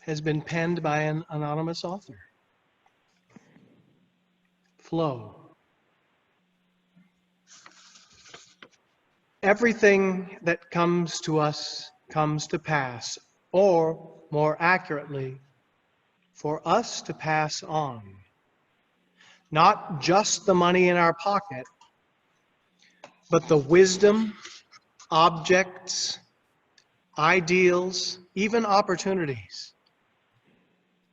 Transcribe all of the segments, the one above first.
has been penned by an anonymous author. Flow. Everything that comes to us comes to pass, or more accurately, for us to pass on. Not just the money in our pocket, but the wisdom, objects, ideals, even opportunities.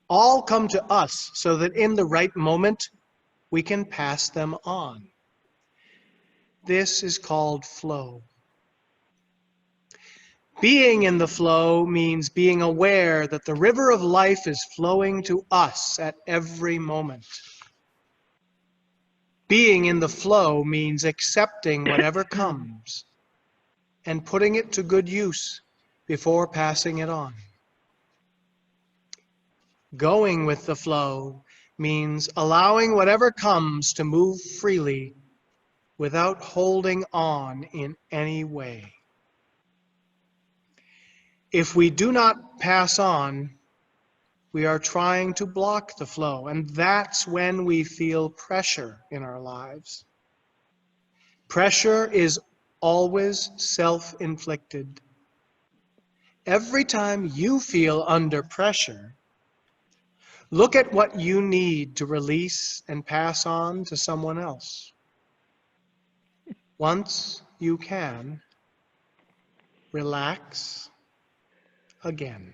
All come to us so that in the right moment, we can pass them on. This is called flow. Being in the flow means being aware that the river of life is flowing to us at every moment. Being in the flow means accepting whatever comes and putting it to good use before passing it on. Going with the flow means allowing whatever comes to move freely without holding on in any way. If we do not pass on, we are trying to block the flow, and that's when we feel pressure in our lives. Pressure is always self-inflicted. Every time you feel under pressure, look at what you need to release and pass on to someone else. Once you can, relax again.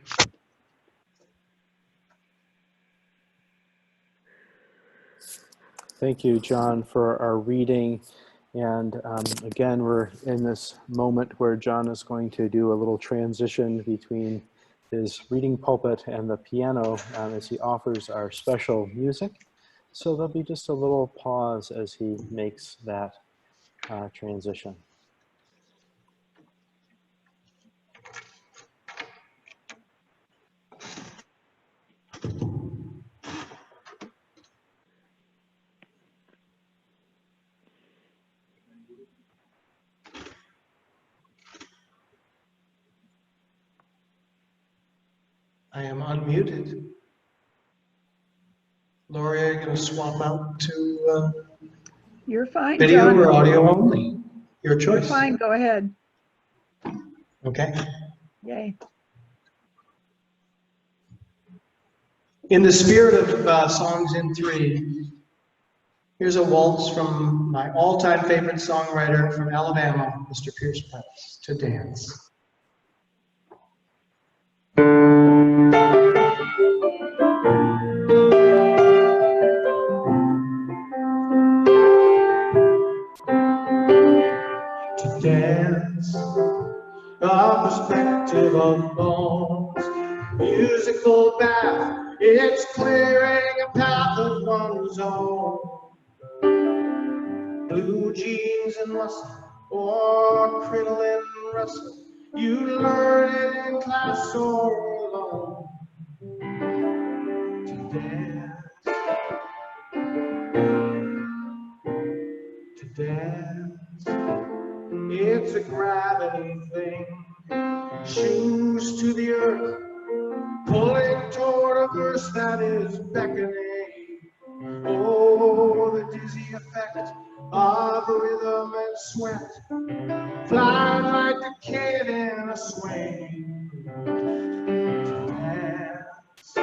Thank you, John, for our reading. And again, we're in this moment where John is going to do a little transition between his reading pulpit and the piano as he offers our special music. So there'll be just a little pause as he makes that transition. I am unmuted. Lori, are you going to swap out to You're fine, video John. or audio only? Your choice. You're fine, go ahead. Okay. Yay. In the spirit of songs in three, here's a waltz from my all-time favorite songwriter from Alabama, Mr. Pierce Putz, To Dance. To dance, a perspective of bones, musical bath, it's clearing a path of one's own. Blue jeans and muscle, or crinoline rustle, you learn it in class or alone. To dance, it's a gravity thing. Shoes to the earth, pulling toward a verse that is beckoning. Oh, the dizzy effect of rhythm and sweat, flying like a kid in a swing. To dance,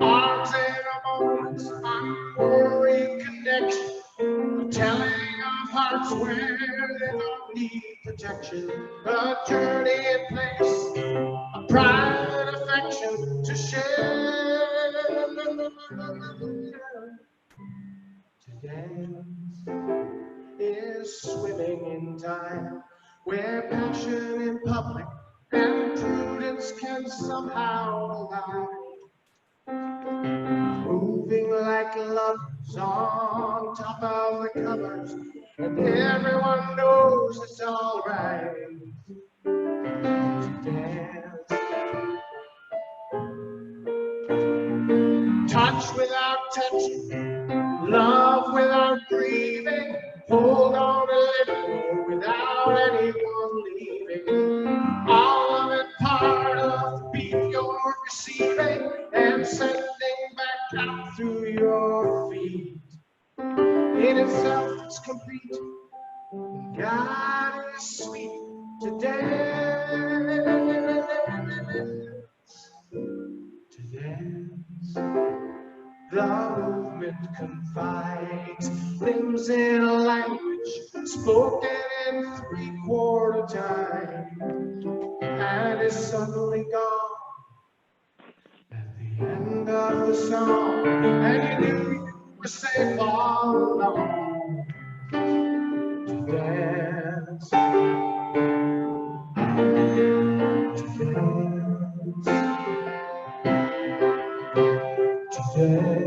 arms in a moment, unworried connection, telling of hearts where they don't need protection. A journey in place, a private affection to share. To dance is swimming in time, where passion in public and prudence can somehow align. Moving like lovers on top of the covers, and everyone knows it's all right. To dance, touch without touching, love without grieving, hold on a little without anyone leaving. All of it God is sweet to dance, to dance. The movement confides limbs in a language spoken in three-quarter time, and is suddenly gone at the end of the song, and you knew you were safe all along to dance, to dance, to dance.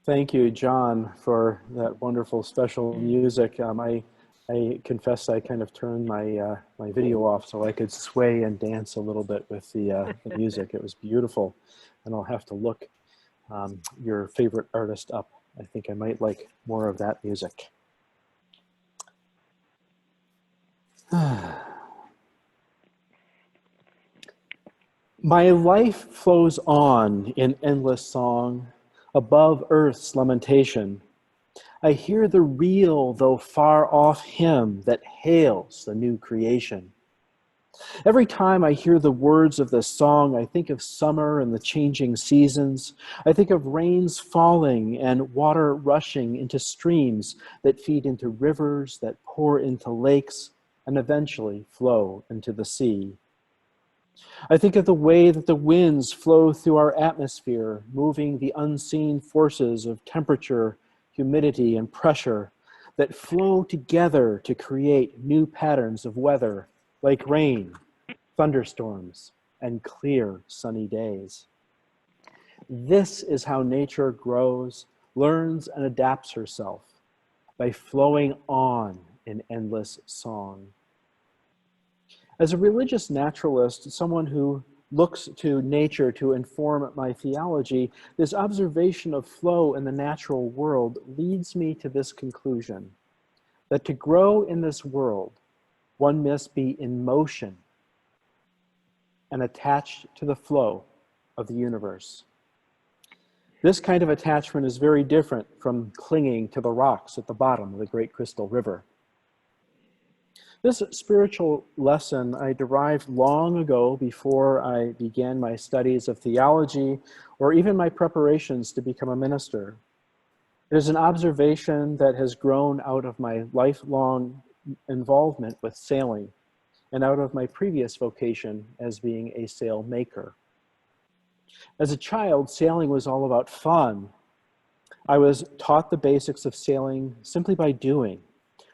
Thank you, John, for that wonderful special music. I confess I kind of turned my my video off so I could sway and dance a little bit with the music. It was beautiful, and I'll have to look your favorite artist up. I think I might like more of that music. My life flows on in endless song, above earth's lamentation. I hear the real, though far off hymn that hails the new creation. Every time I hear the words of this song, I think of summer and the changing seasons. I think of rains falling and water rushing into streams that feed into rivers, that pour into lakes, and eventually flow into the sea. I think of the way that the winds flow through our atmosphere, moving the unseen forces of temperature, humidity, and pressure that flow together to create new patterns of weather, like rain, thunderstorms, and clear sunny days. This is how nature grows, learns, and adapts herself, by flowing on in endless song. As a religious naturalist, someone who looks to nature to inform my theology, this observation of flow in the natural world leads me to this conclusion, that to grow in this world, one must be in motion and attached to the flow of the universe. This kind of attachment is very different from clinging to the rocks at the bottom of the great crystal river. This spiritual lesson I derived long ago before I began my studies of theology or even my preparations to become a minister. It is an observation that has grown out of my lifelong involvement with sailing and out of my previous vocation as being a sail maker. As a child, sailing was all about fun. I was taught the basics of sailing simply by doing.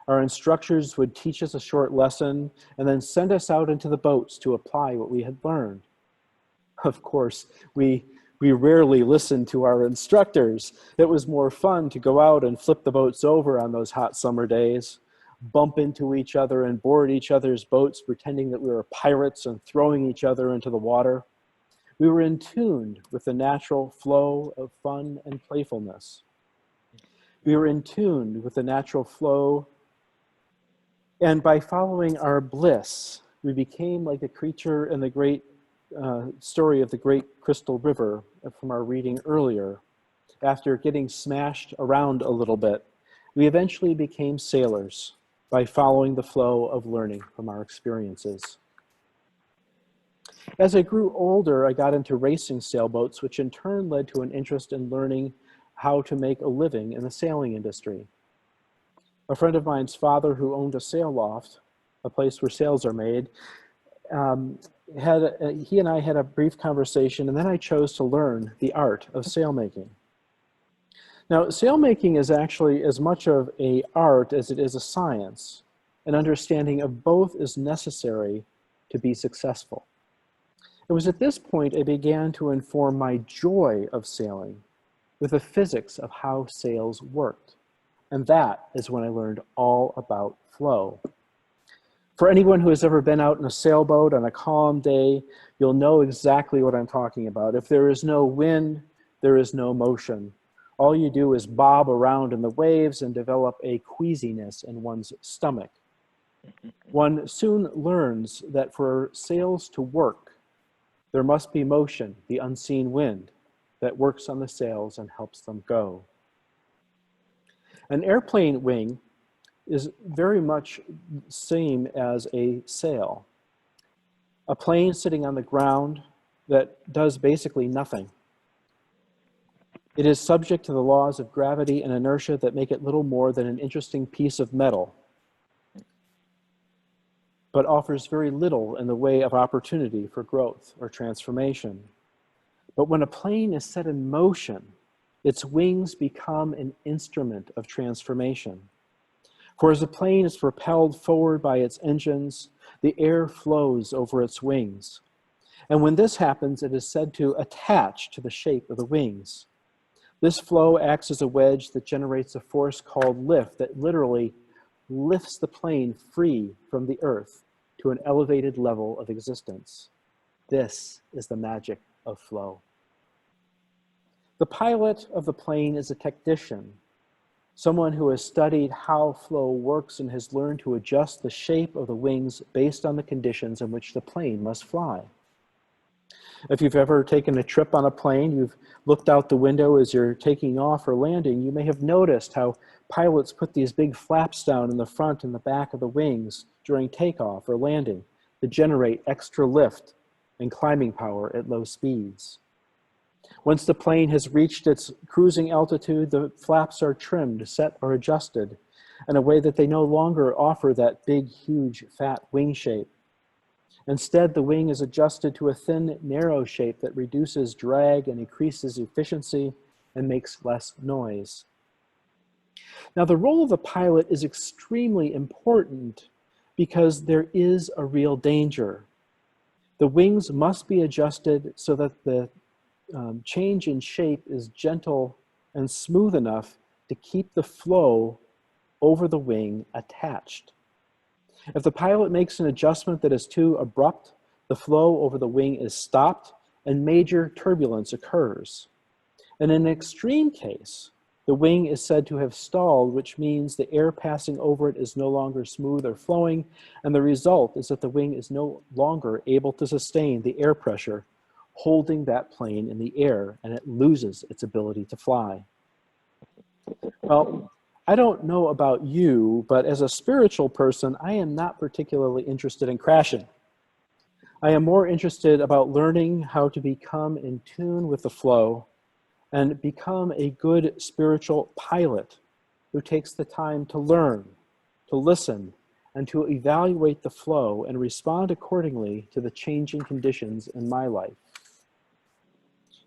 Our instructors would teach us a short lesson and then send us out into the boats to apply what we had learned. Of course, we rarely listened to our instructors. It was more fun to go out and flip the boats over on those hot summer days, bump into each other and board each other's boats, pretending that we were pirates and throwing each other into the water. We were in tune with the natural flow of fun and playfulness. We were in tune with the natural flow, and by following our bliss, we became like the creature in the great story of the great crystal river from our reading earlier. After getting smashed around a little bit, we eventually became sailors by following the flow of learning from our experiences. As I grew older, I got into racing sailboats, which in turn led to an interest in learning how to make a living in the sailing industry. A friend of mine's father, who owned a sail loft, a place where sails are made, he and I had a brief conversation, and then I chose to learn the art of sailmaking. Now, sailmaking is actually as much of an art as it is a science. An understanding of both is necessary to be successful. It was at this point I began to inform my joy of sailing with the physics of how sails worked. And that is when I learned all about flow. For anyone who has ever been out in a sailboat on a calm day, you'll know exactly what I'm talking about. If there is no wind, there is no motion. All you do is bob around in the waves and develop a queasiness in one's stomach. One soon learns that for sails to work, there must be motion, the unseen wind, that works on the sails and helps them go. An airplane wing is very much the same as a sail. A plane sitting on the ground that does basically nothing. It is subject to the laws of gravity and inertia that make it little more than an interesting piece of metal, but offers very little in the way of opportunity for growth or transformation. But when a plane is set in motion, its wings become an instrument of transformation. For as the plane is propelled forward by its engines, the air flows over its wings. And when this happens, it is said to attach to the shape of the wings. This flow acts as a wedge that generates a force called lift that literally lifts the plane free from the earth to an elevated level of existence. This is the magic of flow. The pilot of the plane is a technician, someone who has studied how flow works and has learned to adjust the shape of the wings based on the conditions in which the plane must fly. If you've ever taken a trip on a plane, you've looked out the window as you're taking off or landing, you may have noticed how pilots put these big flaps down in the front and the back of the wings during takeoff or landing to generate extra lift and climbing power at low speeds. Once the plane has reached its cruising altitude, the flaps are trimmed, set, or adjusted in a way that they no longer offer that big, huge, fat wing shape. Instead, the wing is adjusted to a thin, narrow shape that reduces drag and increases efficiency and makes less noise. Now, the role of the pilot is extremely important because there is a real danger. The wings must be adjusted so that the change in shape is gentle and smooth enough to keep the flow over the wing attached. If the pilot makes an adjustment that is too abrupt, the flow over the wing is stopped and major turbulence occurs. And in an extreme case, the wing is said to have stalled, which means the air passing over it is no longer smooth or flowing, and the result is that the wing is no longer able to sustain the air pressure holding that plane in the air, and it loses its ability to fly. Well, I don't know about you, but as a spiritual person, I am not particularly interested in crashing. I am more interested about learning how to become in tune with the flow and become a good spiritual pilot who takes the time to learn, to listen, and to evaluate the flow and respond accordingly to the changing conditions in my life.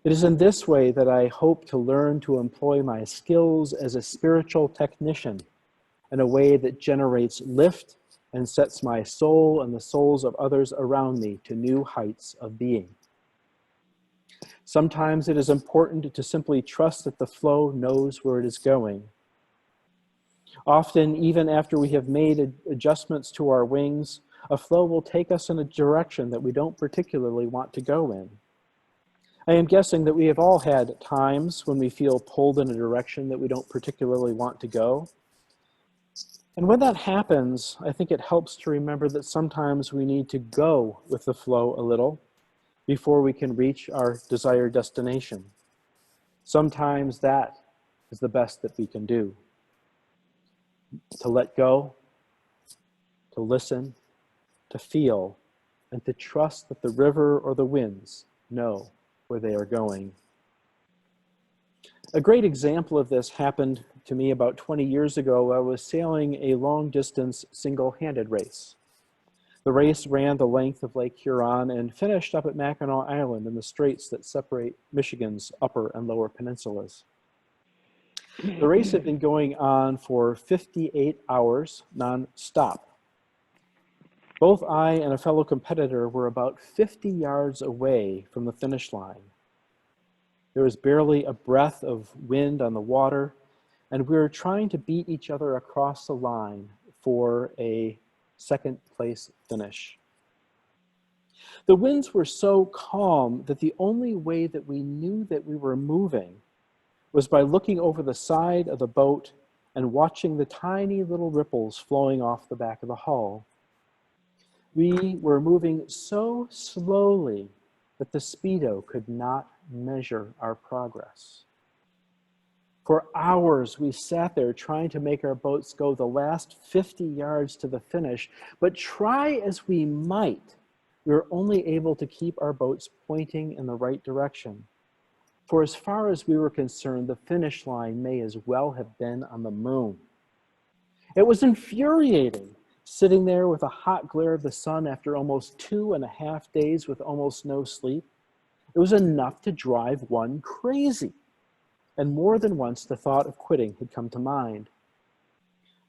It is in this way that I hope to learn to employ my skills as a spiritual technician in a way that generates lift and sets my soul and the souls of others around me to new heights of being. Sometimes it is important to simply trust that the flow knows where it is going. Often, even after we have made adjustments to our wings, a flow will take us in a direction that we don't particularly want to go in. I am guessing that we have all had times when we feel pulled in a direction that we don't particularly want to go. And when that happens, I think it helps to remember that sometimes we need to go with the flow a little before we can reach our desired destination. Sometimes that is the best that we can do. To let go, to listen, to feel, and to trust that the river or the winds know where they are going. A great example of this happened to me about 20 years ago. I was sailing a long-distance single-handed race. The race ran the length of Lake Huron and finished up at Mackinac Island in the straits that separate Michigan's upper and lower peninsulas. The race had been going on for 58 hours non-stop. Both I and a fellow competitor were about 50 yards away from the finish line. There was barely a breath of wind on the water, and we were trying to beat each other across the line for a second place finish. The winds were so calm that the only way that we knew that we were moving was by looking over the side of the boat and watching the tiny little ripples flowing off the back of the hull. We were moving so slowly that the speedo could not measure our progress. For hours, we sat there trying to make our boats go the last 50 yards to the finish, but try as we might, we were only able to keep our boats pointing in the right direction. For as far as we were concerned, the finish line may as well have been on the moon. It was infuriating, sitting there with a hot glare of the sun after almost 2.5 days with almost no sleep. It was enough to drive one crazy. And more than once, the thought of quitting had come to mind.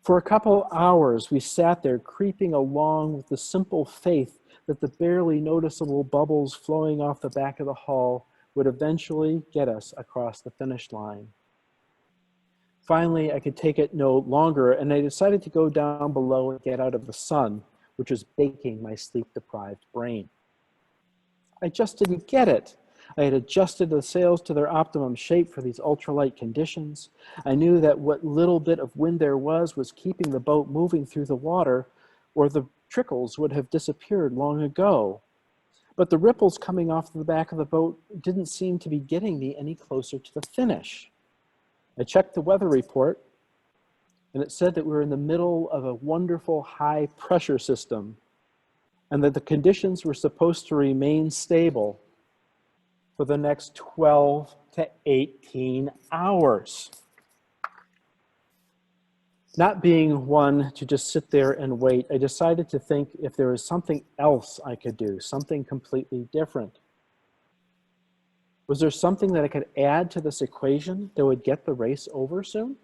For a couple hours, we sat there creeping along with the simple faith that the barely noticeable bubbles flowing off the back of the hull would eventually get us across the finish line. Finally, I could take it no longer, and I decided to go down below and get out of the sun, which was baking my sleep-deprived brain. I just didn't get it. I had adjusted the sails to their optimum shape for these ultralight conditions. I knew that what little bit of wind there was keeping the boat moving through the water, or the trickles would have disappeared long ago. But the ripples coming off the back of the boat didn't seem to be getting me any closer to the finish. I checked the weather report, and it said that we were in the middle of a wonderful high pressure system, and that the conditions were supposed to remain stable for the next 12 to 18 hours. Not being one to just sit there and wait, I decided to think if there was something else I could do, something completely different. Was there something that I could add to this equation that would get the race over soon?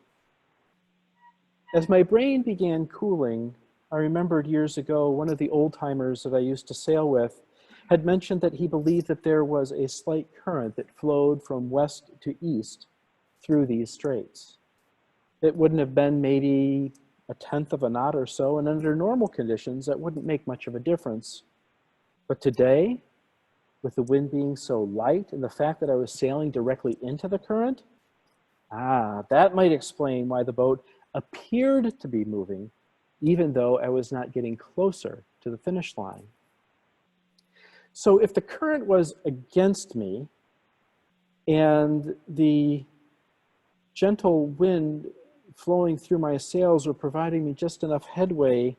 As my brain began cooling, I remembered years ago, one of the old-timers that I used to sail with had mentioned that he believed that there was a slight current that flowed from west to east through these straits. It wouldn't have been maybe 1/10 of a knot or so, and under normal conditions, that wouldn't make much of a difference. But today, with the wind being so light and the fact that I was sailing directly into the current, that might explain why the boat appeared to be moving, even though I was not getting closer to the finish line. So if the current was against me and the gentle wind flowing through my sails were providing me just enough headway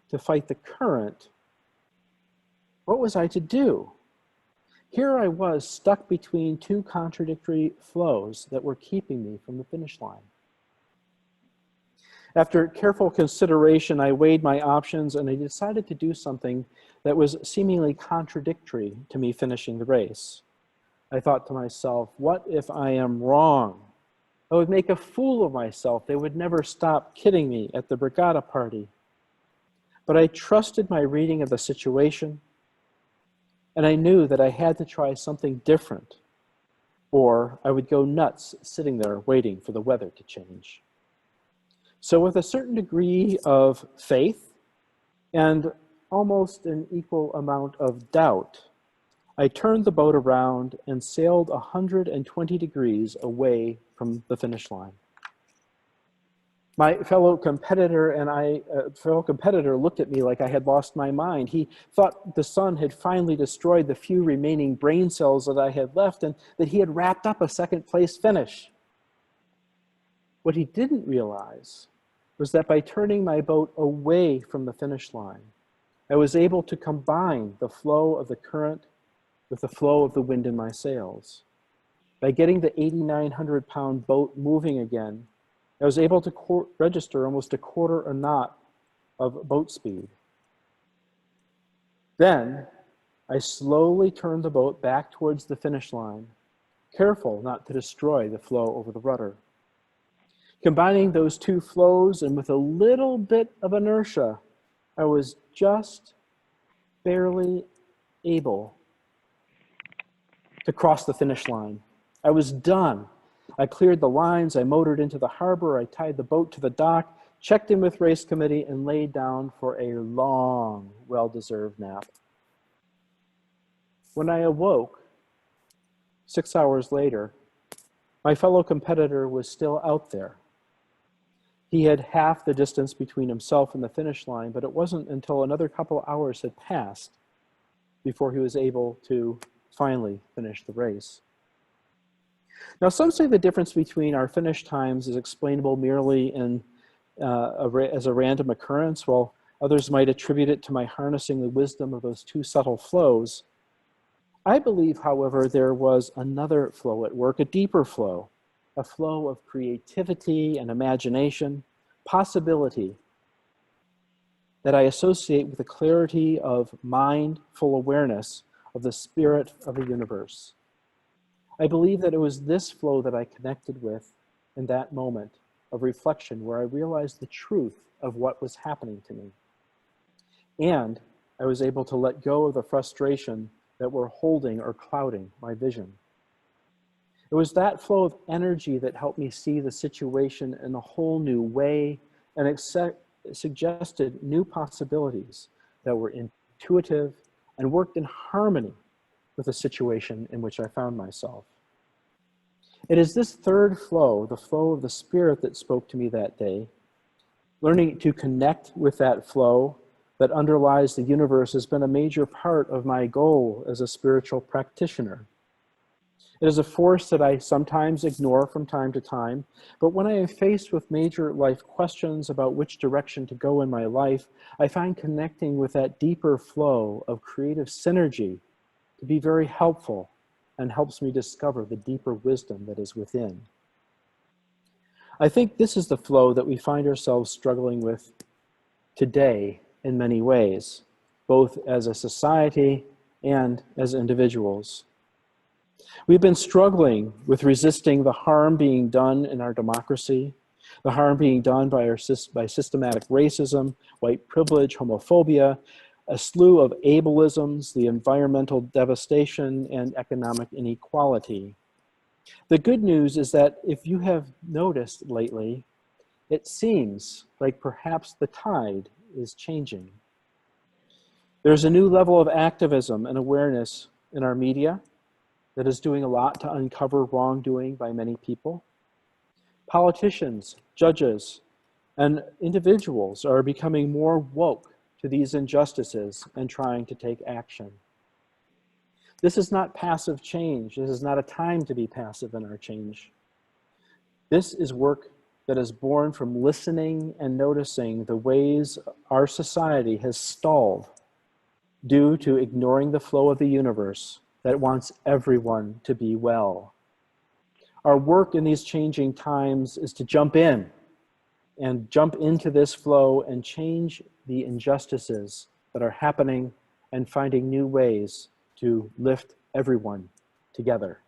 to fight the current, what was I to do? Here I was stuck between two contradictory flows that were keeping me from the finish line. After careful consideration, I weighed my options and I decided to do something that was seemingly contradictory to me finishing the race. I thought to myself, what if I am wrong? I would make a fool of myself. They would never stop kidding me at the regatta party. But I trusted my reading of the situation, and I knew that I had to try something different, or I would go nuts sitting there waiting for the weather to change. So with a certain degree of faith and almost an equal amount of doubt, I turned the boat around and sailed 120 degrees away from the finish line. My fellow competitor looked at me like I had lost my mind. He thought the sun had finally destroyed the few remaining brain cells that I had left and that he had wrapped up a second-place finish. What he didn't realize was that by turning my boat away from the finish line, I was able to combine the flow of the current with the flow of the wind in my sails. By getting the 8,900-pound boat moving again, I was able to register almost 1/4 a knot of boat speed. Then, I slowly turned the boat back towards the finish line, careful not to destroy the flow over the rudder. Combining those two flows and with a little bit of inertia, I was just barely able to cross the finish line. I was done. I cleared the lines, I motored into the harbor, I tied the boat to the dock, checked in with race committee, and laid down for a long, well-deserved nap. When I awoke 6 hours later, my fellow competitor was still out there. He had half the distance between himself and the finish line, but it wasn't until another couple hours had passed before he was able to finally finish the race. Now, some say the difference between our finish times is explainable merely as a random occurrence, while others might attribute it to my harnessing the wisdom of those two subtle flows. I believe, however, there was another flow at work, a deeper flow, a flow of creativity and imagination, possibility, that I associate with the clarity of mindful awareness of the spirit of the universe. I believe that it was this flow that I connected with in that moment of reflection where I realized the truth of what was happening to me. And I was able to let go of the frustration that were holding or clouding my vision. It was that flow of energy that helped me see the situation in a whole new way and suggested new possibilities that were intuitive and worked in harmony with the situation in which I found myself. It is this third flow, the flow of the Spirit, that spoke to me that day. Learning to connect with that flow that underlies the universe has been a major part of my goal as a spiritual practitioner. It is a force that I sometimes ignore from time to time, but when I am faced with major life questions about which direction to go in my life, I find connecting with that deeper flow of creative synergy to be very helpful and helps me discover the deeper wisdom that is within. I think this is the flow that we find ourselves struggling with today in many ways, both as a society and as individuals. We've been struggling with resisting the harm being done in our democracy, the harm being done by systematic racism, white privilege, homophobia, a slew of ableisms, the environmental devastation, and economic inequality. The good news is that if you have noticed lately, it seems like perhaps the tide is changing. There's a new level of activism and awareness in our media that is doing a lot to uncover wrongdoing by many people. Politicians, judges, and individuals are becoming more woke to these injustices and trying to take action. This is not passive change. This is not a time to be passive in our change. This is work that is born from listening and noticing the ways our society has stalled due to ignoring the flow of the universe that wants everyone to be well. Our work in these changing times is to jump in and jump into this flow and change the injustices that are happening and finding new ways to lift everyone together.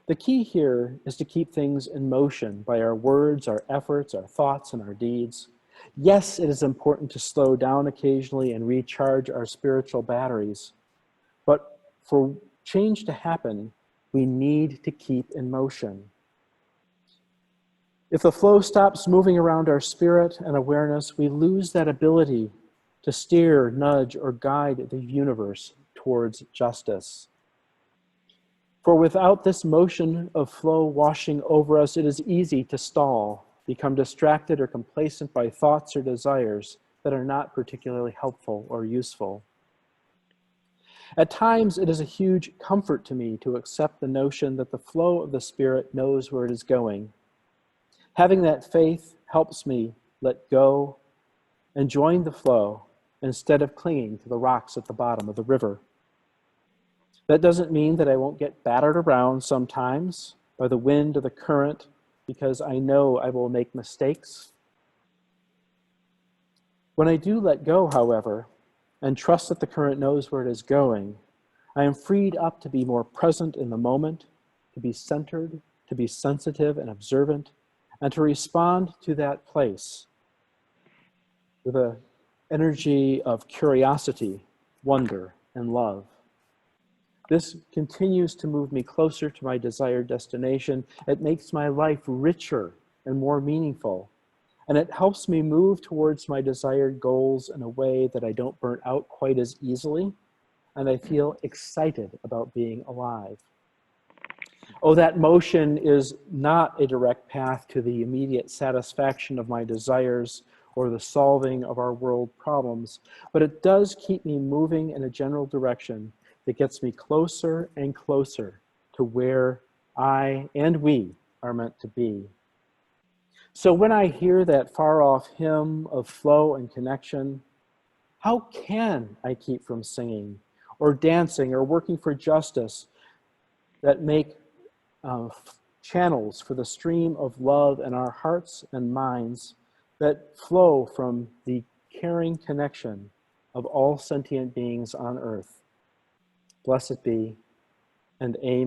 The key here is to keep things in motion by our words, our efforts, our thoughts, and our deeds. Yes, it is important to slow down occasionally and recharge our spiritual batteries, but for change to happen, we need to keep in motion. If the flow stops moving around our spirit and awareness, we lose that ability to steer, nudge, or guide the universe towards justice. For without this motion of flow washing over us, it is easy to stall, become distracted or complacent by thoughts or desires that are not particularly helpful or useful. At times, it is a huge comfort to me to accept the notion that the flow of the Spirit knows where it is going. Having that faith helps me let go and join the flow instead of clinging to the rocks at the bottom of the river. That doesn't mean that I won't get battered around sometimes by the wind or the current, because I know I will make mistakes. When I do let go, however, and trust that the current knows where it is going, I am freed up to be more present in the moment, to be centered, to be sensitive and observant, and to respond to that place with an energy of curiosity, wonder, and love. This continues to move me closer to my desired destination. It makes my life richer and more meaningful, and it helps me move towards my desired goals in a way that I don't burn out quite as easily, and I feel excited about being alive. Oh, that motion is not a direct path to the immediate satisfaction of my desires or the solving of our world problems, but it does keep me moving in a general direction that gets me closer and closer to where I and we are meant to be. So when I hear that far-off hymn of flow and connection, how can I keep from singing or dancing or working for justice that make channels for the stream of love in our hearts and minds that flow from the caring connection of all sentient beings on earth? Blessed be, and amen.